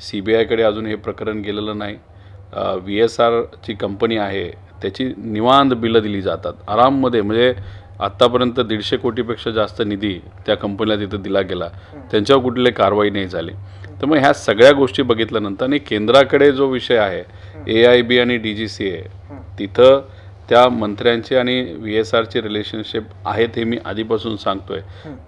CBIकडे अजून हे प्रकरण गेलेलं नाही. VSRची कंपनी आहे त्याची निवांत बिलं दिली जातात आराममध्ये. म्हणजे आत्तापर्यंत 150 कोटीपेक्षा जास्त निधी त्या कंपनीला तिथं दिला गेला, त्यांच्यावर कुठली कारवाई नाही झाली. तर मग ह्या सगळ्या गोष्टी बघितल्यानंतर आणि केंद्राकडे जो विषय आहे AIB आणि DGCA, तिथं त्या मंत्र्यांचे आणि VSRचे रिलेशनशिप आहेत हे मी आधीपासून सांगतोय.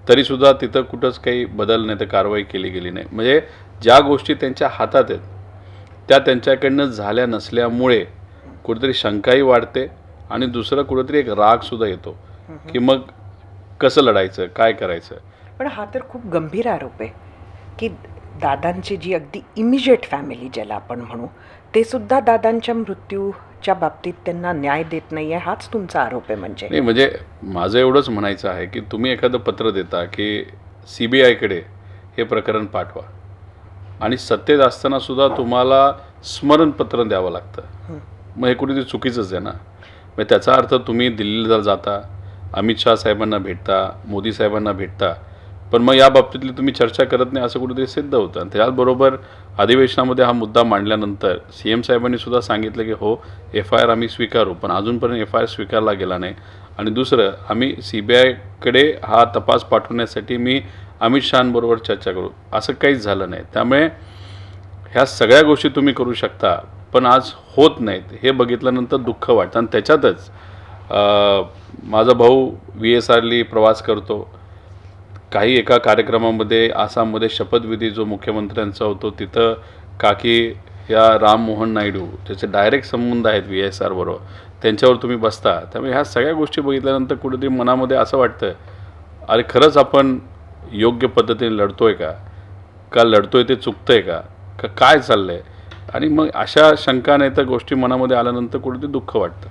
तरीसुद्धा तिथं कुठंच काही बदल नाही, तर कारवाई केली गेली नाही. म्हणजे ज्या गोष्टी त्यांच्या हातात आहेत त्या त्यांच्याकडनं झाल्या नसल्यामुळे कुठेतरी शंकाही वाढते आणि दुसरं कुठेतरी एक रागसुद्धा येतो की मग कसं लढायचं, काय करायचं. पण हा तर खूप गंभीर आरोप आहे की दादांची जी अगदी इमिजिएट फॅमिली ज्याला आपण म्हणू, ते सुद्धा दादांच्या मृत्यूच्या बाबतीत त्यांना न्याय देत नाही आहे, हाच तुमचा आरोप आहे. नाही, म्हणजे माझं एवढंच म्हणायचं आहे की तुम्ही एखादं पत्र देता की CBIकडे हे प्रकरण पाठवा आणि सत्तेत असताना सुद्धा तुम्हाला स्मरणपत्र द्यावं लागतं. मग हे कुठेतरी चुकीचंच आहे ना. मग त्याचा अर्थ तुम्ही दिल्लीला जाता, अमित शाह साहेबांना भेटता, मोदी साहेबांना भेटता, पण मग या बाबतीतली तुम्ही चर्चा करत नाही असं कुठेतरी सिद्ध होतं. आणि त्याचबरोबर अधिवेशनामध्ये हा मुद्दा मांडल्यानंतर CM साहेबांनी सुद्धा सांगितलं की हो, FIR आम्ही स्वीकारू, पण अजूनपर्यंत FIR स्वीकारला गेला नाही. आणि दुसरं, आम्ही CBIकडे हा तपास पाठवण्यासाठी मी अमित शहांबरोबर चर्चा करू, असं काहीच झालं नाही. त्यामुळे ह्या सगळ्या गोष्टी तुम्ही करू शकता, पण आज होत नाहीत हे बघितल्यानंतर दुःख वाटतं. आणि त्याच्यातच माझा भाऊ VSRली प्रवास करतो. काही एका कार्यक्रमामध्ये आसाममध्ये शपथविधी जो मुख्यमंत्र्यांचा होतो, तिथं काकी या राम मोहन नायडू, त्याचे डायरेक्ट संबंध आहेत VSR बरोबर, त्यांच्यावर तुम्ही बसता. त्यामुळे ह्या सगळ्या गोष्टी बघितल्यानंतर कुठेतरी मनामध्ये असं वाटतं, अरे खरंच आपण योग्य पद्धतीने लढतोय का लढतोय ते चुकतंय का काय चाललंय. आणि मग अशा शंका नाही तर गोष्टी मनामध्ये आल्यानंतर कुठेतरी दुःख वाटतं.